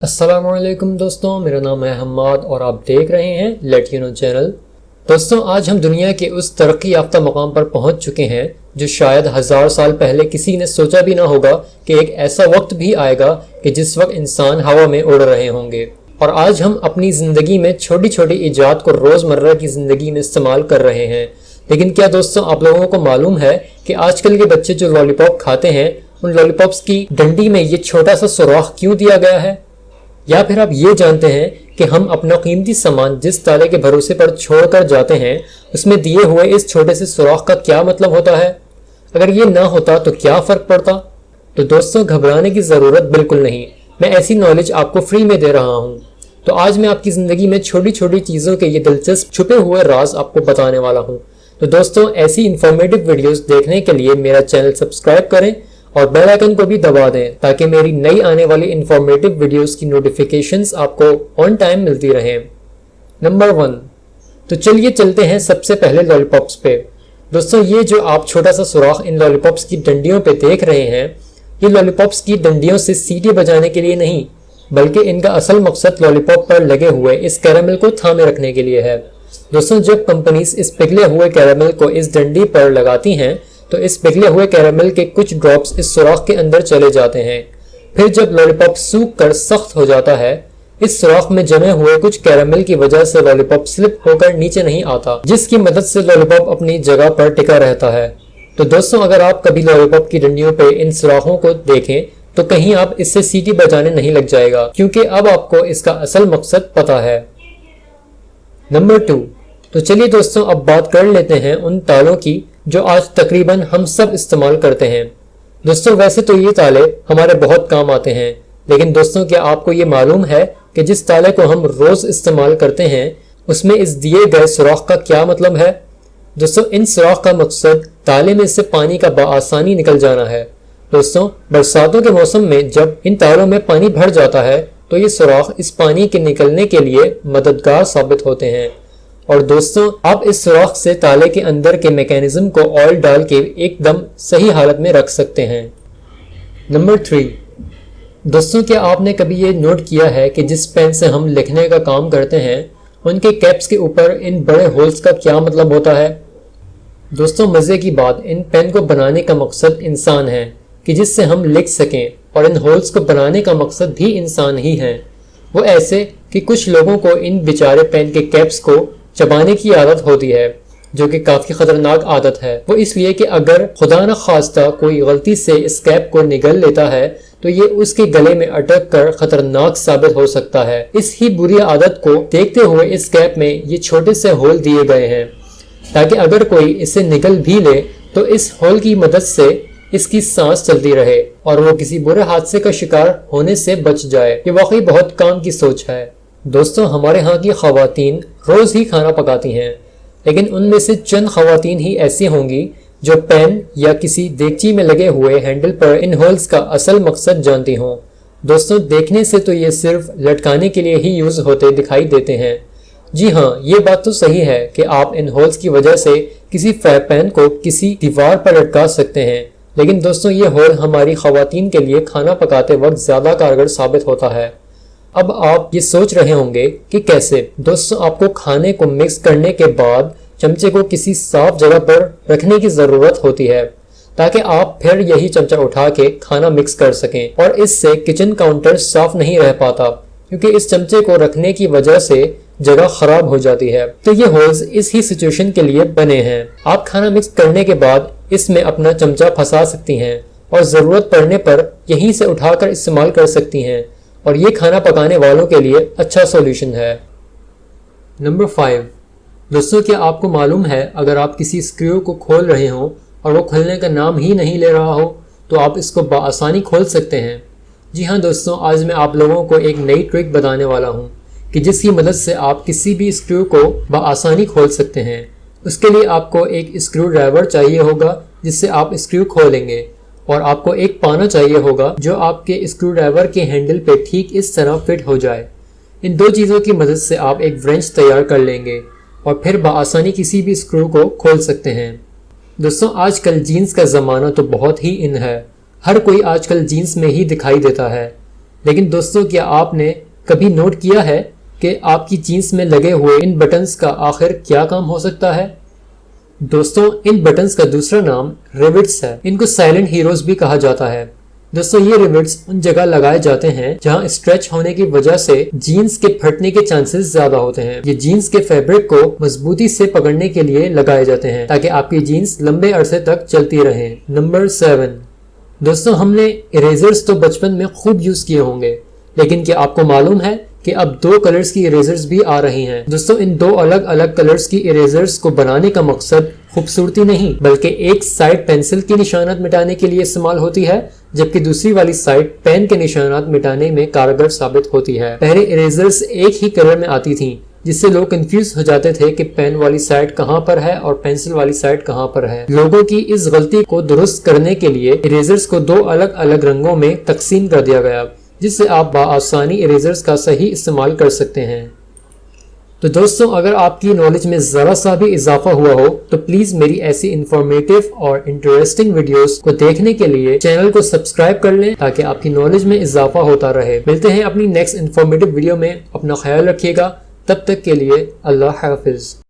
अस्सलामुअलैकुम दोस्तों, मेरा नाम है हम्माद और आप देख रहे हैं लेट यू नो चैनल। दोस्तों, आज हम दुनिया के उस तरक्की याफ्ता मकाम पर पहुंच चुके हैं जो शायद 1000 साल पहले किसी ने सोचा भी ना होगा कि एक ऐसा वक्त भी आएगा कि जिस वक्त इंसान हवा में उड़ रहे होंगे। और आज हम अपनी ज़िंदगी में छोटी छोटी ईजाद को रोज़मर्रा की ज़िंदगी में इस्तेमाल कर रहे हैं। लेकिन क्या दोस्तों, आप लोगों को मालूम है कि आजकल के बच्चे जो लॉलीपॉप खाते हैं उन लॉलीपॉप्स की डंडी में ये छोटा सा सुराख क्यों दिया गया है? या फिर आप ये जानते हैं कि हम अपना कीमती सामान जिस ताले के भरोसे पर छोड़कर जाते हैं उसमें दिए हुए इस छोटे से सुराख का क्या मतलब होता है? अगर ये ना होता तो क्या फ़र्क पड़ता? तो दोस्तों, घबराने की ज़रूरत बिल्कुल नहीं। मैं ऐसी नॉलेज आपको फ्री में दे रहा हूँ। तो आज मैं आपकी ज़िंदगी में छोटी छोटी चीज़ों के ये दिलचस्प छुपे हुए राज आपको बताने वाला हूँ। तो दोस्तों, ऐसी इंफॉर्मेटिव वीडियोस देखने के लिए मेरा चैनल सब्सक्राइब करें और बेल आइकन को भी दबा दें ताकि मेरी नई आने वाली इंफॉर्मेटिव वीडियोस की नोटिफिकेशंस आपको ऑन टाइम मिलती रहें। नंबर 1, तो चलिए चलते हैं सबसे पहले लॉलीपॉप्स पे। दोस्तों, ये जो आप छोटा सा सुराख इन लॉलीपॉप्स की डंडियों पे देख रहे हैं, ये लॉलीपॉप्स की डंडियों से सीटी बजाने के लिए नहीं, बल्कि इनका असल मकसद लॉलीपॉप पर लगे हुए इस कैरामल को थामे रखने के लिए है। दोस्तों, जब कंपनीज इस पिघले हुए कैरामल को इस डंडी पर लगाती हैं तो इस पिघले हुए कैरामल के कुछ ड्रॉप्स इस सुराख के अंदर चले जाते हैं। फिर जब लॉलीपॉप सूख कर सख्त हो जाता है, इस सुराख में जमे हुए कुछ कैरामल की वजह से लॉलीपॉप स्लिप होकर नीचे नहीं आता, जिसकी मदद से लॉलीपॉप अपनी जगह पर टिका रहता है। तो दोस्तों, अगर आप कभी लॉलीपॉप की डंडियों पे इन सुराखों को देखें तो कहीं आप इससे सीटी बजाने नहीं लग जाएगा, क्योंकि अब आपको इसका असल मकसद पता है। नंबर 2, तो चलिए दोस्तों, अब बात कर लेते हैं उन तालों की जो आज तकरीबन हम सब इस्तेमाल करते हैं। दोस्तों, वैसे तो ये ताले हमारे बहुत काम आते हैं, लेकिन दोस्तों, क्या आपको ये मालूम है कि जिस ताले को हम रोज इस्तेमाल करते हैं उसमें इस दिए गए सुराख का क्या मतलब है? दोस्तों, इन सुराख का मकसद ताले में से पानी का बआसानी निकल जाना है। दोस्तों, बरसातों के मौसम में जब इन तालों में पानी भर जाता है तो ये सुराख इस पानी के निकलने के लिए मददगार साबित होते हैं। और दोस्तों, आप इस सुराख से ताले के अंदर के मैकेनिज्म को ऑयल डाल के एकदम सही हालत में रख सकते हैं। नंबर 3, दोस्तों, क्या आपने कभी ये नोट किया है कि जिस पेन से हम लिखने का काम करते हैं उनके कैप्स के ऊपर इन बड़े होल्स का क्या मतलब होता है? दोस्तों, मज़े की बात, इन पेन को बनाने का मकसद इंसान है कि जिससे हम लिख सकें, और इन होल्स को बनाने का मकसद भी इंसान ही है। वो ऐसे कि कुछ लोगों को इन बेचारे पेन के कैप्स को चबाने की आदत होती है, जो कि काफ़ी ख़तरनाक आदत है। वो इसलिए कि अगर खुदा न खास्ता कोई गलती से इस कैप को निगल लेता है तो ये उसके गले में अटक कर ख़तरनाक साबित हो सकता है। इस ही बुरी आदत को देखते हुए इस कैप में ये छोटे से होल दिए गए हैं ताकि अगर कोई इसे निगल भी ले तो इस होल की मदद से इसकी सांस चलती रहे और वो किसी बुरे हादसे का शिकार होने से बच जाए। ये वाकई बहुत काम की सोच है। दोस्तों, हमारे यहाँ की ख़वातीन रोज़ ही खाना पकाती हैं, लेकिन उनमें से चंद ख़वातीन ही ऐसी होंगी जो पैन या किसी देगची में लगे हुए हैंडल पर इन होल्स का असल मकसद जानती हों। दोस्तों, देखने से तो ये सिर्फ लटकाने के लिए ही यूज़ होते दिखाई देते हैं। जी हाँ, ये बात तो सही है कि आप इन होल्स की वजह से किसी फ्राई पैन को किसी दीवार पर लटका सकते हैं, लेकिन दोस्तों, ये होल हमारी ख़वातीन के लिए खाना पकाते वक्त ज़्यादा कारगर साबित होता है। अब आप ये सोच रहे होंगे कि कैसे? दोस्तों, आपको खाने को मिक्स करने के बाद चमचे को किसी साफ जगह पर रखने की ज़रूरत होती है ताकि आप फिर यही चमचा उठा के खाना मिक्स कर सकें, और इससे किचन काउंटर साफ नहीं रह पाता क्योंकि इस चमचे को रखने की वजह से जगह खराब हो जाती है। तो ये होल्स इस ही सिचुएशन के लिए बने हैं। आप खाना मिक्स करने के बाद इसमें अपना चमचा फंसा सकती हैं और ज़रूरत पड़ने पर यहीं से उठाकर इस्तेमाल कर सकती हैं, और ये खाना पकाने वालों के लिए अच्छा सॉल्यूशन है। नंबर 5, दोस्तों, क्या आपको मालूम है अगर आप किसी स्क्रू को खोल रहे हो और वो खुलने का नाम ही नहीं ले रहा हो तो आप इसको बआसानी खोल सकते हैं। जी हाँ दोस्तों, आज मैं आप लोगों को एक नई ट्रिक बताने वाला हूँ कि जिसकी मदद से आप किसी भी स्क्रू को बआसानी खोल सकते हैं। उसके लिए आपको एक स्क्रू ड्राइवर चाहिए होगा जिससे आप स्क्रू खोलेंगे, और आपको एक पाना चाहिए होगा जो आपके स्क्रू ड्राइवर के हैंडल पे ठीक इस तरह फिट हो जाए। इन दो चीज़ों की मदद से आप एक व्रेंच तैयार कर लेंगे और फिर बआसानी किसी भी स्क्रू को खोल सकते हैं। दोस्तों, आजकल जीन्स का ज़माना तो बहुत ही इन है। हर कोई आजकल जीन्स में ही दिखाई देता है। लेकिन दोस्तों, क्या आपने कभी नोट किया है कि आपकी जीन्स में लगे हुए इन बटन्स का आखिर क्या काम हो सकता है? दोस्तों, इन बटन्स का दूसरा नाम रिवेट्स है। इनको साइलेंट हीरोज भी कहा जाता है। दोस्तों, ये रिवेट्स उन जगह लगाए जाते हैं जहां स्ट्रेच होने की वजह से जीन्स के फटने के चांसेस ज्यादा होते हैं। ये जीन्स के फैब्रिक को मजबूती से पकड़ने के लिए लगाए जाते हैं ताकि आपकी जीन्स लंबे अरसे तक चलती रहे। नंबर 7। दोस्तों, हमने इरेजर्स तो बचपन में खूब यूज किए होंगे, लेकिन क्या आपको मालूम है कि अब 2 कलर्स की इरेजर्स भी आ रही हैं। दोस्तों, इन 2 अलग अलग कलर्स की इरेजर्स को बनाने का मकसद खूबसूरती नहीं, बल्कि एक साइड पेंसिल के निशानात मिटाने के लिए इस्तेमाल होती है, जबकि दूसरी वाली साइड पेन के निशानात मिटाने में कारगर साबित होती है। पहले इरेजर्स एक ही कलर में आती थी, जिससे लोग कंफ्यूज हो जाते थे कि पेन वाली साइड कहां पर है और पेंसिल वाली साइड कहां पर है। लोगों की इस गलती को दुरुस्त करने के लिए इरेजर्स को 2 अलग अलग रंगों में तकसीम कर दिया गया, जिससे आप आसानी इरेजर्स का सही इस्तेमाल कर सकते हैं। तो दोस्तों, अगर आपकी नॉलेज में जरा सा भी इजाफा हुआ हो तो प्लीज मेरी ऐसी इंफॉर्मेटिव और इंटरेस्टिंग वीडियोस को देखने के लिए चैनल को सब्सक्राइब कर लें ताकि आपकी नॉलेज में इजाफा होता रहे। मिलते हैं अपनी नेक्स्ट इंफॉर्मेटिव वीडियो में। अपना ख्याल रखिएगा। तब तक के लिए अल्लाह हाफिज।